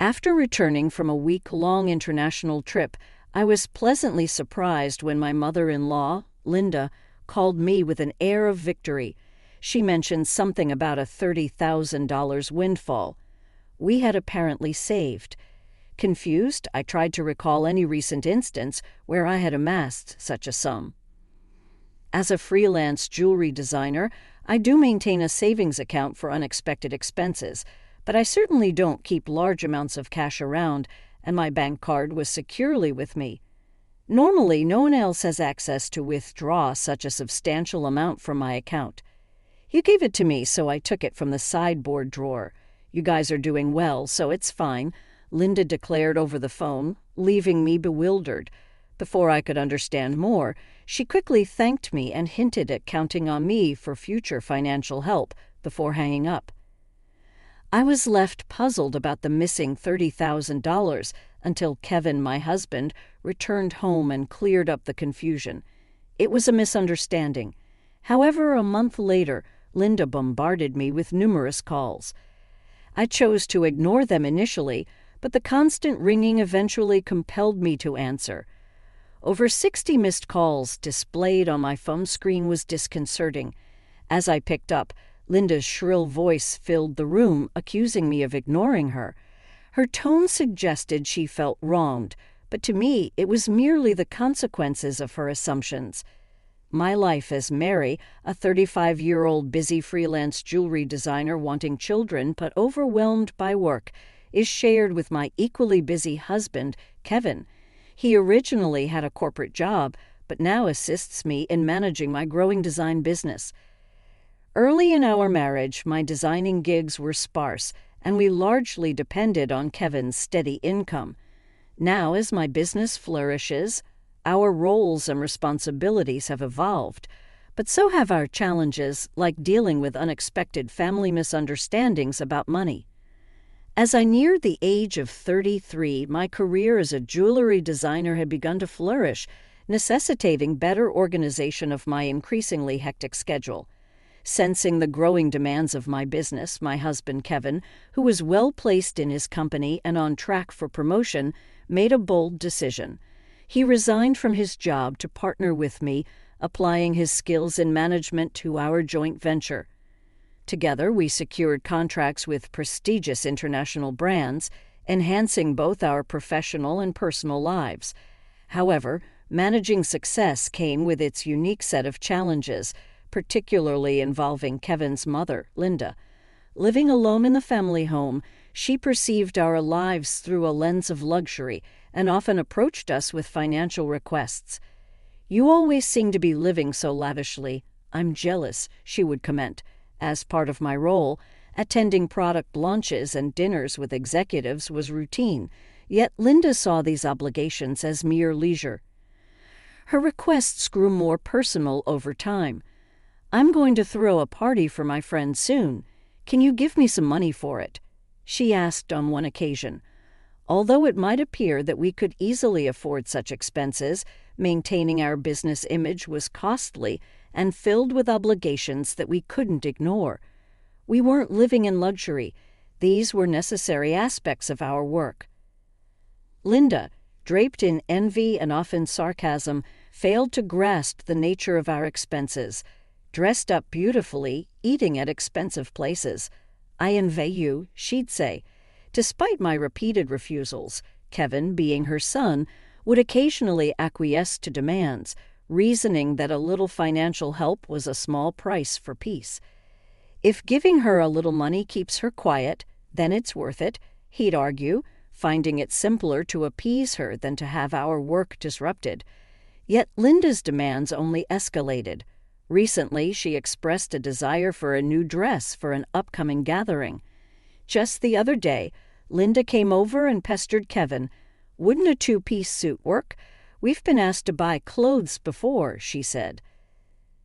After returning from a week-long international trip, I was pleasantly surprised when my mother-in-law, Linda, called me with an air of victory. She mentioned something about a $30,000 windfall. We had apparently saved. Confused, I tried to recall any recent instance where I had amassed such a sum. As a freelance jewelry designer, I do maintain a savings account for unexpected expenses, but I certainly don't keep large amounts of cash around, and my bank card was securely with me. Normally, no one else has access to withdraw such a substantial amount from my account. You gave it to me, so I took it from the sideboard drawer. You guys are doing well, so it's fine, Linda declared over the phone, leaving me bewildered. Before I could understand more, she quickly thanked me and hinted at counting on me for future financial help before hanging up. I was left puzzled about the missing $30,000 until Kevin, my husband, returned home and cleared up the confusion. It was a misunderstanding. However, a month later, Linda bombarded me with numerous calls. I chose to ignore them initially, but the constant ringing eventually compelled me to answer. Over 60 missed calls displayed on my phone screen was disconcerting. As I picked up, Linda's shrill voice filled the room, accusing me of ignoring her. Her tone suggested she felt wronged, but to me it was merely the consequences of her assumptions. My life as Mary, a 35-year-old busy freelance jewelry designer wanting children but overwhelmed by work, is shared with my equally busy husband, Kevin. He originally had a corporate job, but now assists me in managing my growing design business. Early in our marriage, my designing gigs were sparse, and we largely depended on Kevin's steady income. Now, as my business flourishes, our roles and responsibilities have evolved, but so have our challenges, like dealing with unexpected family misunderstandings about money. As I neared the age of 33, my career as a jewelry designer had begun to flourish, necessitating better organization of my increasingly hectic schedule. Sensing the growing demands of my business, my husband Kevin, who was well-placed in his company and on track for promotion, made a bold decision. He resigned from his job to partner with me, applying his skills in management to our joint venture. Together, we secured contracts with prestigious international brands, enhancing both our professional and personal lives. However, managing success came with its unique set of challenges, particularly involving Kevin's mother, Linda. Living alone in the family home, she perceived our lives through a lens of luxury and often approached us with financial requests. "You always seem to be living so lavishly. I'm jealous," she would comment. As part of my role, attending product launches and dinners with executives was routine, yet Linda saw these obligations as mere leisure. Her requests grew more personal over time. "I'm going to throw a party for my friend soon. Can you give me some money for it?" she asked on one occasion. Although it might appear that we could easily afford such expenses, maintaining our business image was costly and filled with obligations that we couldn't ignore. We weren't living in luxury. These were necessary aspects of our work. Linda, draped in envy and often sarcasm, failed to grasp the nature of our expenses. Dressed up beautifully, eating at expensive places. "I envy you," she'd say. Despite my repeated refusals, Kevin, being her son, would occasionally acquiesce to demands, reasoning that a little financial help was a small price for peace. "If giving her a little money keeps her quiet, then it's worth it," he'd argue, finding it simpler to appease her than to have our work disrupted. Yet Linda's demands only escalated. Recently, she expressed a desire for a new dress for an upcoming gathering. Just the other day, Linda came over and pestered Kevin. "Wouldn't a two-piece suit work? We've been asked to buy clothes before," she said.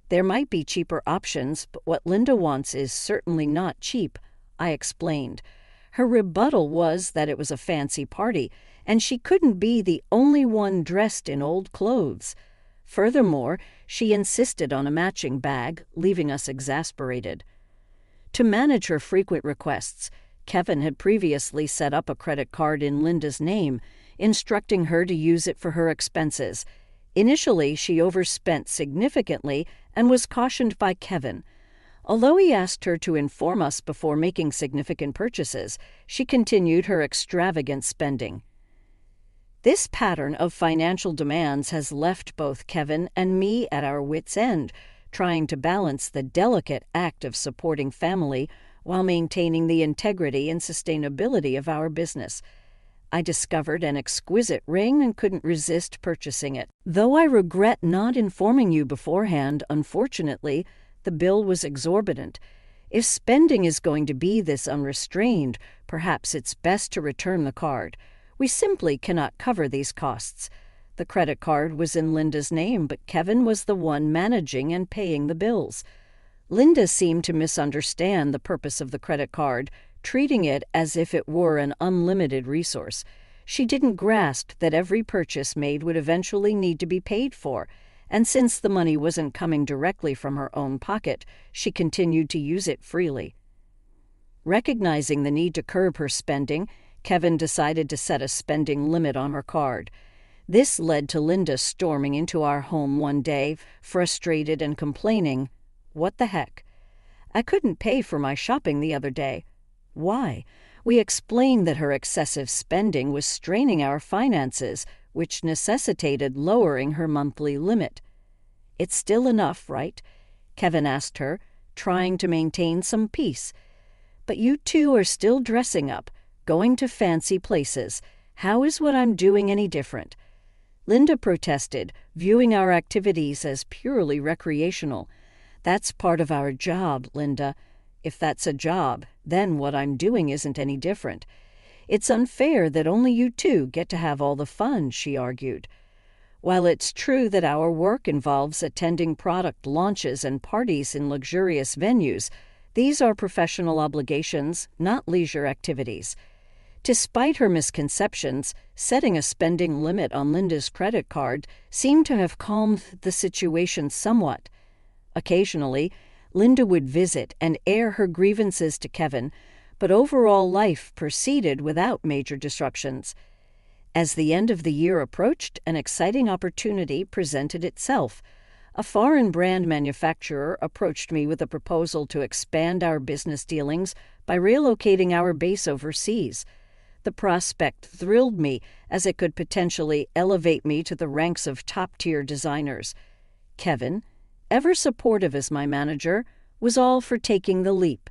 "There might be cheaper options, but what Linda wants is certainly not cheap," I explained. Her rebuttal was that it was a fancy party, and she couldn't be the only one dressed in old clothes. Furthermore, she insisted on a matching bag, leaving us exasperated. To manage her frequent requests, Kevin had previously set up a credit card in Linda's name, instructing her to use it for her expenses. Initially, she overspent significantly and was cautioned by Kevin. Although he asked her to inform us before making significant purchases, she continued her extravagant spending. This pattern of financial demands has left both Kevin and me at our wits' end, trying to balance the delicate act of supporting family while maintaining the integrity and sustainability of our business. I discovered an exquisite ring and couldn't resist purchasing it. Though I regret not informing you beforehand, unfortunately, the bill was exorbitant. If spending is going to be this unrestrained, perhaps it's best to return the card. We simply cannot cover these costs. The credit card was in Linda's name, but Kevin was the one managing and paying the bills. Linda seemed to misunderstand the purpose of the credit card, treating it as if it were an unlimited resource. She didn't grasp that every purchase made would eventually need to be paid for, and since the money wasn't coming directly from her own pocket, she continued to use it freely. Recognizing the need to curb her spending, Kevin decided to set a spending limit on her card. This led to Linda storming into our home one day, frustrated and complaining, "What the heck? I couldn't pay for my shopping the other day." Why? We explained that her excessive spending was straining our finances, which necessitated lowering her monthly limit. "It's still enough, right?" Kevin asked her, trying to maintain some peace. "But you two are still dressing up, going to fancy places. How is what I'm doing any different?" Linda protested, viewing our activities as purely recreational. "That's part of our job, Linda. If that's a job, then what I'm doing isn't any different. It's unfair that only you two get to have all the fun," she argued. While it's true that our work involves attending product launches and parties in luxurious venues, these are professional obligations, not leisure activities. Despite her misconceptions, setting a spending limit on Linda's credit card seemed to have calmed the situation somewhat. Occasionally, Linda would visit and air her grievances to Kevin, but overall life proceeded without major disruptions. As the end of the year approached, an exciting opportunity presented itself. A foreign brand manufacturer approached me with a proposal to expand our business dealings by relocating our base overseas. The prospect thrilled me, as it could potentially elevate me to the ranks of top-tier designers. Kevin, ever supportive as my manager, was all for taking the leap.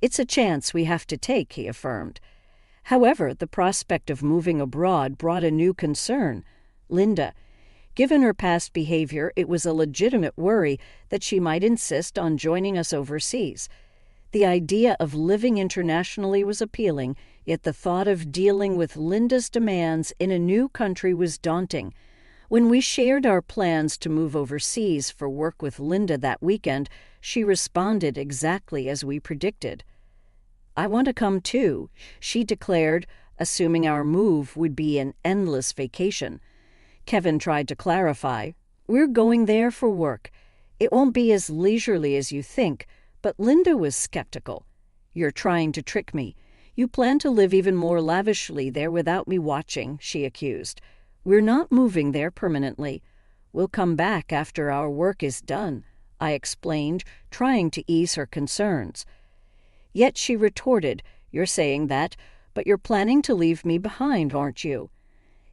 "It's a chance we have to take," he affirmed. However, the prospect of moving abroad brought a new concern. Linda. Given her past behavior, it was a legitimate worry that she might insist on joining us overseas. The idea of living internationally was appealing, yet the thought of dealing with Linda's demands in a new country was daunting. When we shared our plans to move overseas for work with Linda that weekend, she responded exactly as we predicted. "I want to come too," she declared, assuming our move would be an endless vacation. Kevin tried to clarify. "We're going there for work. It won't be as leisurely as you think," but Linda was skeptical. "You're trying to trick me. You plan to live even more lavishly there without me watching," she accused. "We're not moving there permanently. We'll come back after our work is done," I explained, trying to ease her concerns. Yet she retorted, "You're saying that, but you're planning to leave me behind, aren't you?"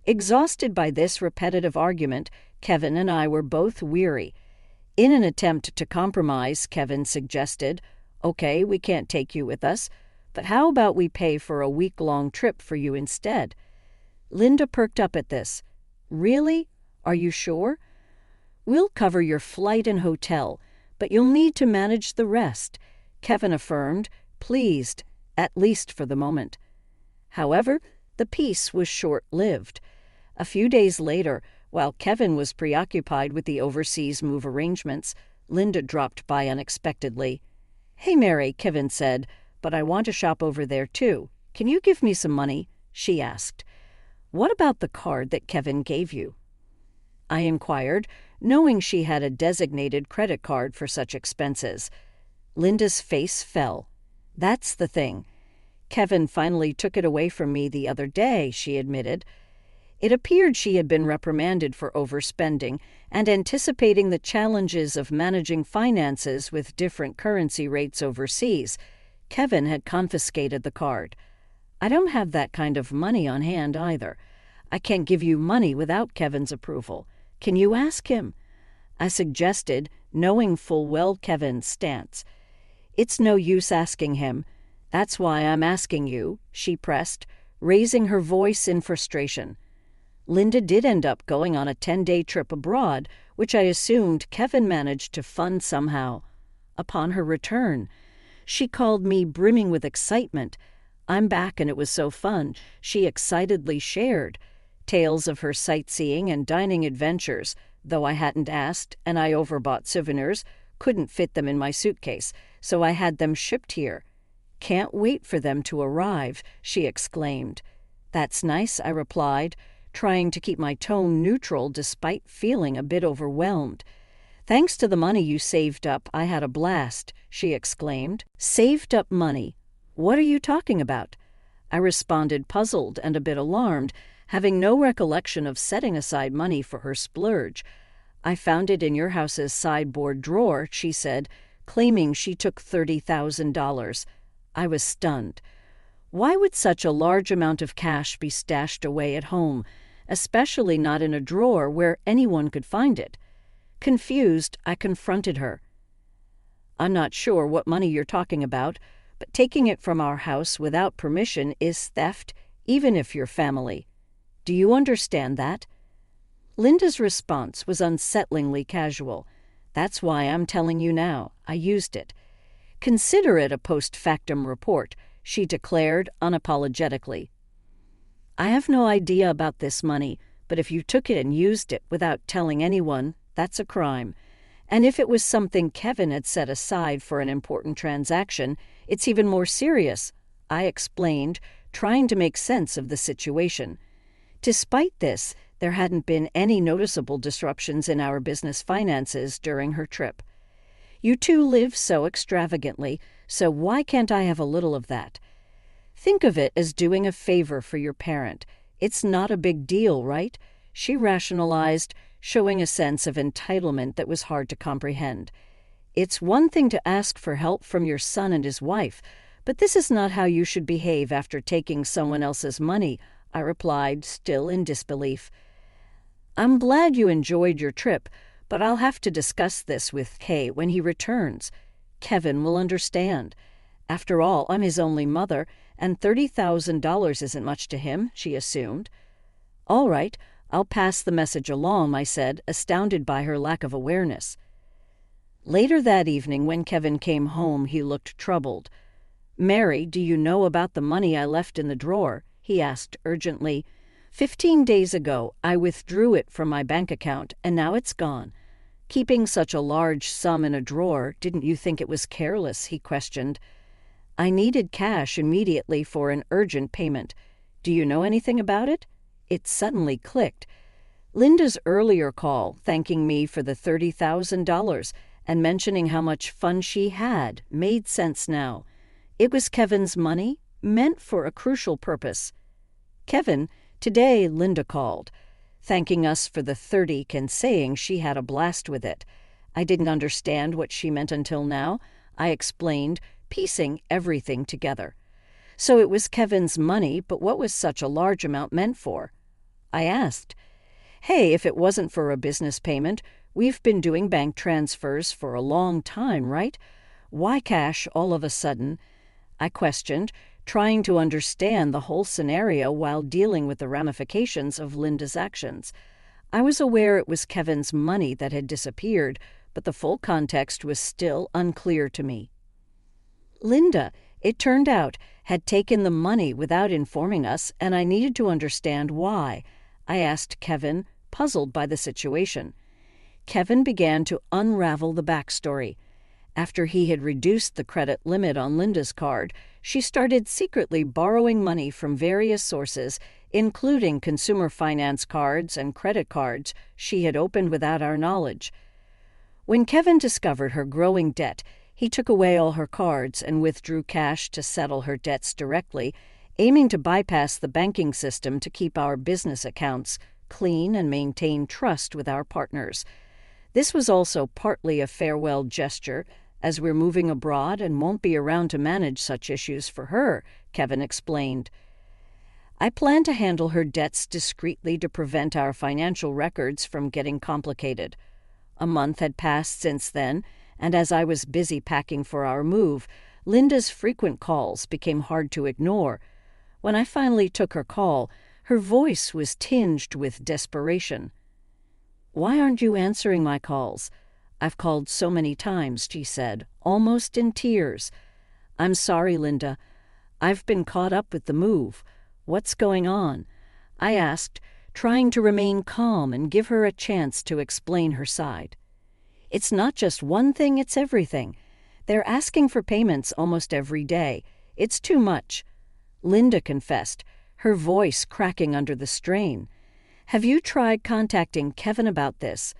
Exhausted by this repetitive argument, Kevin and I were both weary. In an attempt to compromise, Kevin suggested, "Okay, we can't take you with us, but how about we pay for a week-long trip for you instead?" Linda perked up at this. "Really? Are you sure?" "We'll cover your flight and hotel, but you'll need to manage the rest," Kevin affirmed, pleased, at least for the moment. However, the peace was short-lived. A few days later, while Kevin was preoccupied with the overseas move arrangements, Linda dropped by unexpectedly. "Hey, Mary," Kevin said, "but I want to shop over there too. Can you give me some money?" she asked. "What about the card that Kevin gave you?" I inquired, knowing she had a designated credit card for such expenses. Linda's face fell. "That's the thing. Kevin finally took it away from me the other day, she admitted. It appeared she had been reprimanded for overspending and anticipating the challenges of managing finances with different currency rates overseas. Kevin had confiscated the card. I don't have that kind of money on hand either. I can't give you money without Kevin's approval. Can you ask him? I suggested, knowing full well Kevin's stance. It's no use asking him. That's why I'm asking you, she pressed, raising her voice in frustration. Linda did end up going on a 10-day trip abroad, which I assumed Kevin managed to fund somehow. Upon her return, she called me brimming with excitement. I'm back and it was so fun, she excitedly shared. Tales of her sightseeing and dining adventures, though I hadn't asked and I overbought souvenirs, couldn't fit them in my suitcase, so I had them shipped here. Can't wait for them to arrive, she exclaimed. That's nice, I replied, trying to keep my tone neutral despite feeling a bit overwhelmed. Thanks to the money you saved up, I had a blast, she exclaimed. Saved up money? What are you talking about? I responded, puzzled and a bit alarmed, having no recollection of setting aside money for her splurge. I found it in your house's sideboard drawer, she said, claiming she took $30,000. I was stunned. Why would such a large amount of cash be stashed away at home, especially not in a drawer where anyone could find it? Confused, I confronted her. I'm not sure what money you're talking about, but taking it from our house without permission is theft, even if you're family. Do you understand that? Linda's response was unsettlingly casual. That's why I'm telling you now. I used it. Consider it a post-factum report, she declared unapologetically. I have no idea about this money, but if you took it and used it without telling anyone, that's a crime. And if it was something Kevin had set aside for an important transaction, it's even more serious, I explained, trying to make sense of the situation. Despite this, there hadn't been any noticeable disruptions in our business finances during her trip. You two live so extravagantly, so why can't I have a little of that? Think of it as doing a favor for your parent. It's not a big deal, right? She rationalized, showing a sense of entitlement that was hard to comprehend. It's one thing to ask for help from your son and his wife, but this is not how you should behave after taking someone else's money, I replied, still in disbelief. I'm glad you enjoyed your trip, but I'll have to discuss this with Kay when he returns. Kevin will understand. After all, I'm his only mother, and $30,000 isn't much to him, she assumed. All right, I'll pass the message along, I said, astounded by her lack of awareness. Later that evening, when Kevin came home, he looked troubled. Mary, do you know about the money I left in the drawer? He asked urgently. 15 days ago, I withdrew it from my bank account, and now it's gone. Keeping such a large sum in a drawer, didn't you think it was careless? He questioned. I needed cash immediately for an urgent payment. Do you know anything about it? It suddenly clicked. Linda's earlier call, thanking me for the $30,000 and mentioning how much fun she had, made sense now. It was Kevin's money, meant for a crucial purpose. Kevin, today Linda called, thanking us for the $30,000 and saying she had a blast with it. I didn't understand what she meant until now. I explained, piecing everything together. So it was Kevin's money, but what was such a large amount meant for? I asked. Hey, if it wasn't for a business payment, we've been doing bank transfers for a long time, right? Why cash all of a sudden? I questioned, trying to understand the whole scenario while dealing with the ramifications of Linda's actions. I was aware it was Kevin's money that had disappeared, but the full context was still unclear to me. Linda, it turned out, had taken the money without informing us, and I needed to understand why. I asked Kevin, puzzled by the situation. Kevin began to unravel the backstory. After he had reduced the credit limit on Linda's card, she started secretly borrowing money from various sources, including consumer finance cards and credit cards she had opened without our knowledge. When Kevin discovered her growing debt, He took away all her cards and withdrew cash to settle her debts directly, aiming to bypass the banking system to keep our business accounts clean and maintain trust with our partners. This was also partly a farewell gesture, as we're moving abroad and won't be around to manage such issues for her, Kevin explained. I plan to handle her debts discreetly to prevent our financial records from getting complicated. A month had passed since then, and as I was busy packing for our move, Linda's frequent calls became hard to ignore. When I finally took her call, her voice was tinged with desperation. "Why aren't you answering my calls? I've called so many times," she said, almost in tears. "I'm sorry, Linda. I've been caught up with the move. What's going on?" I asked, trying to remain calm and give her a chance to explain her side. "It's not just one thing, it's everything. They're asking for payments almost every day. It's too much," Linda confessed, her voice cracking under the strain. "Have you tried contacting Kevin about this?"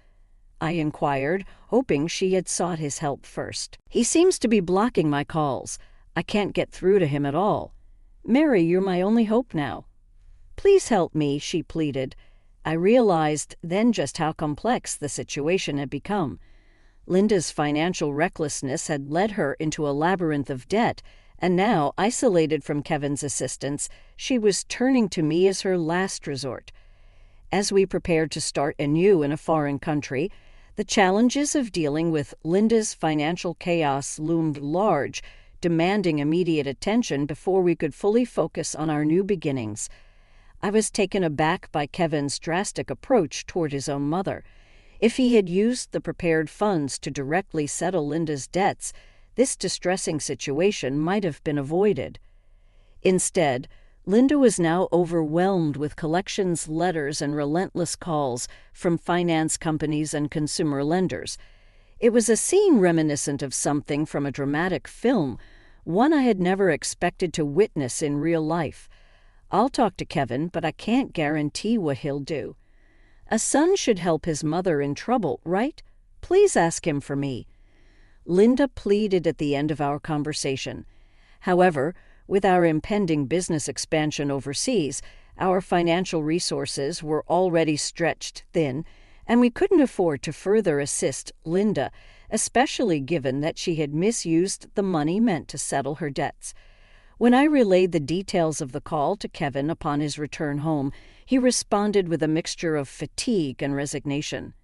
I inquired, hoping she had sought his help first. "He seems to be blocking my calls. I can't get through to him at all. Mary, you're my only hope now." "Please help me," she pleaded. I realized then just how complex the situation had become. Linda's financial recklessness had led her into a labyrinth of debt, and now, isolated from Kevin's assistance, she was turning to me as her last resort. As we prepared to start anew in a foreign country, the challenges of dealing with Linda's financial chaos loomed large, demanding immediate attention before we could fully focus on our new beginnings. I was taken aback by Kevin's drastic approach toward his own mother. If he had used the prepared funds to directly settle Linda's debts, this distressing situation might have been avoided. Instead, Linda was now overwhelmed with collections, letters, and relentless calls from finance companies and consumer lenders. It was a scene reminiscent of something from a dramatic film, one I had never expected to witness in real life. I'll talk to Kevin, but I can't guarantee what he'll do. A son should help his mother in trouble, right? Please ask him for me. Linda pleaded at the end of our conversation. However, with our impending business expansion overseas, our financial resources were already stretched thin, and we couldn't afford to further assist Linda, especially given that she had misused the money meant to settle her debts. When I relayed the details of the call to Kevin upon his return home, he responded with a mixture of fatigue and resignation.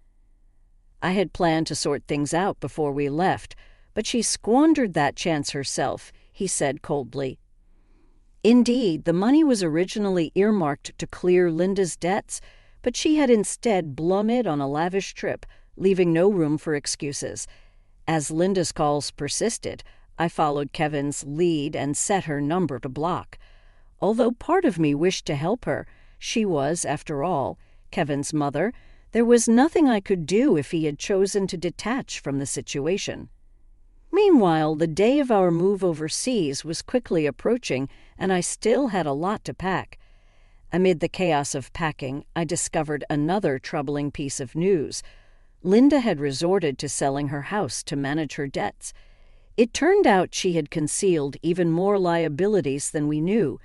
I had planned to sort things out before we left, but she squandered that chance herself, he said coldly. Indeed, the money was originally earmarked to clear Linda's debts, but she had instead blown it on a lavish trip, leaving no room for excuses. As Linda's calls persisted, I followed Kevin's lead and set her number to block. Although part of me wished to help her, she was, after all, Kevin's mother. There was nothing I could do if he had chosen to detach from the situation. Meanwhile, the day of our move overseas was quickly approaching, and I still had a lot to pack. Amid the chaos of packing, I discovered another troubling piece of news. Linda had resorted to selling her house to manage her debts. It turned out she had concealed even more liabilities than we knew.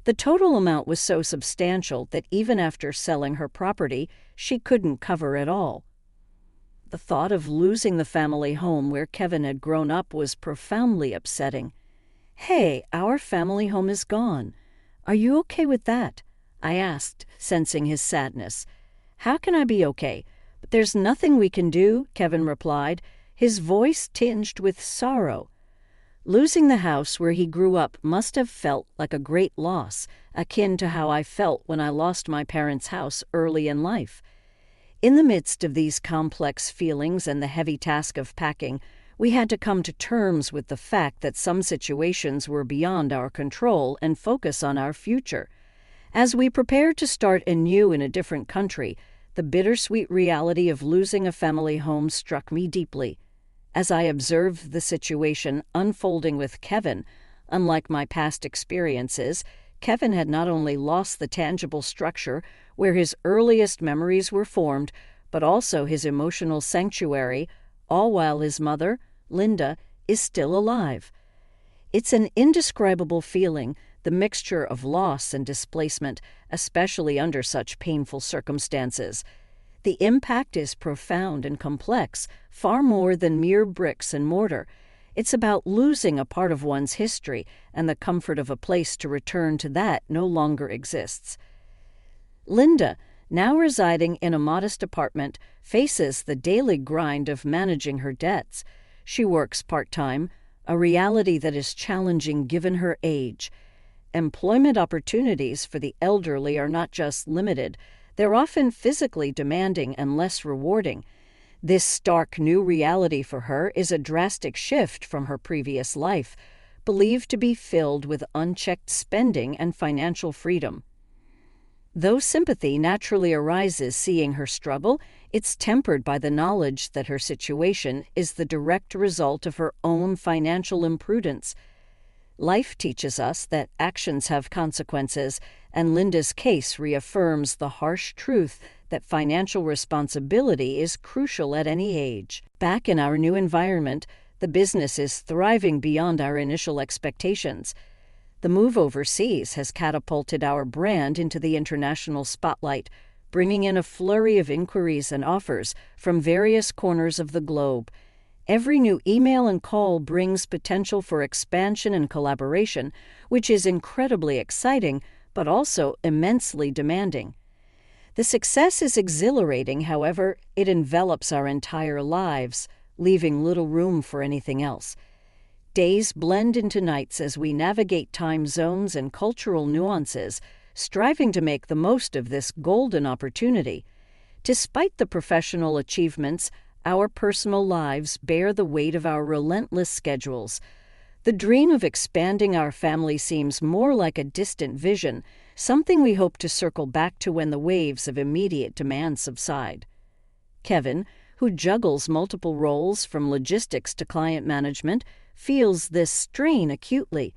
The total amount was so substantial that even after selling her property, she couldn't cover it all. The thought of losing the family home where Kevin had grown up was profoundly upsetting. "Hey, our family home is gone. Are you okay with that?" I asked, sensing his sadness. "How can I be okay? But there's nothing we can do," Kevin replied, his voice tinged with sorrow. Losing the house where he grew up must have felt like a great loss, akin to how I felt when I lost my parents' house early in life. In the midst of these complex feelings and the heavy task of packing, we had to come to terms with the fact that some situations were beyond our control and focus on our future. As we prepared to start anew in a different country, the bittersweet reality of losing a family home struck me deeply. As I observed the situation unfolding with Kevin, unlike my past experiences, Kevin had not only lost the tangible structure where his earliest memories were formed, but also his emotional sanctuary, all while his mother, Linda, is still alive. It's an indescribable feeling, the mixture of loss and displacement, especially under such painful circumstances. The impact is profound and complex, far more than mere bricks and mortar. It's about losing a part of one's history, and the comfort of a place to return to that no longer exists. Linda, now residing in a modest apartment, faces the daily grind of managing her debts. She works part-time, a reality that is challenging given her age. Employment opportunities for the elderly are not just limited, they're often physically demanding and less rewarding. This stark new reality for her is a drastic shift from her previous life, believed to be filled with unchecked spending and financial freedom. Though sympathy naturally arises seeing her struggle, it's tempered by the knowledge that her situation is the direct result of her own financial imprudence. Life teaches us that actions have consequences, and Linda's case reaffirms the harsh truth that financial responsibility is crucial at any age. Back in our new environment, the business is thriving beyond our initial expectations. The move overseas has catapulted our brand into the international spotlight, bringing in a flurry of inquiries and offers from various corners of the globe. Every new email and call brings potential for expansion and collaboration, which is incredibly exciting, but also immensely demanding. The success is exhilarating, however, it envelops our entire lives, leaving little room for anything else. Days blend into nights as we navigate time zones and cultural nuances, striving to make the most of this golden opportunity. Despite the professional achievements, our personal lives bear the weight of our relentless schedules. The dream of expanding our family seems more like a distant vision, something we hope to circle back to when the waves of immediate demand subside. Kevin, who juggles multiple roles from logistics to client management, feels this strain acutely.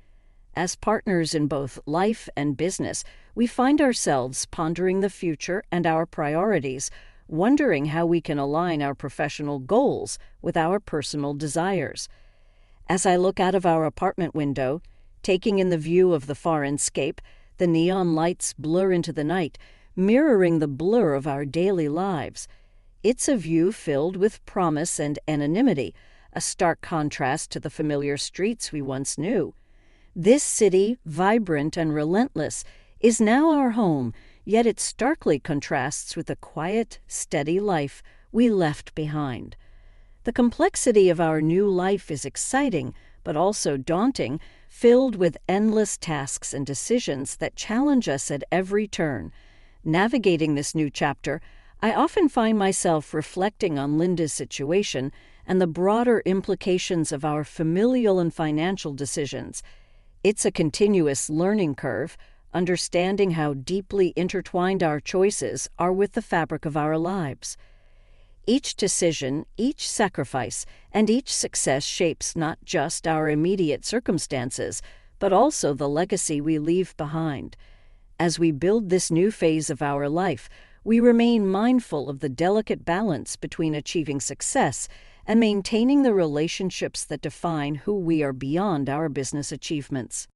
As partners in both life and business, we find ourselves pondering the future and our priorities, wondering how we can align our professional goals with our personal desires. As I look out of our apartment window, taking in the view of the farscape, the neon lights blur into the night, mirroring the blur of our daily lives. It's a view filled with promise and anonymity, a stark contrast to the familiar streets we once knew. This city, vibrant and relentless, is now our home, yet it starkly contrasts with the quiet, steady life we left behind. The complexity of our new life is exciting, but also daunting, filled with endless tasks and decisions that challenge us at every turn. Navigating this new chapter, I often find myself reflecting on Linda's situation and the broader implications of our familial and financial decisions. It's a continuous learning curve, understanding how deeply intertwined our choices are with the fabric of our lives. Each decision, each sacrifice, and each success shapes not just our immediate circumstances, but also the legacy we leave behind. As we build this new phase of our life, we remain mindful of the delicate balance between achieving success and maintaining the relationships that define who we are beyond our business achievements.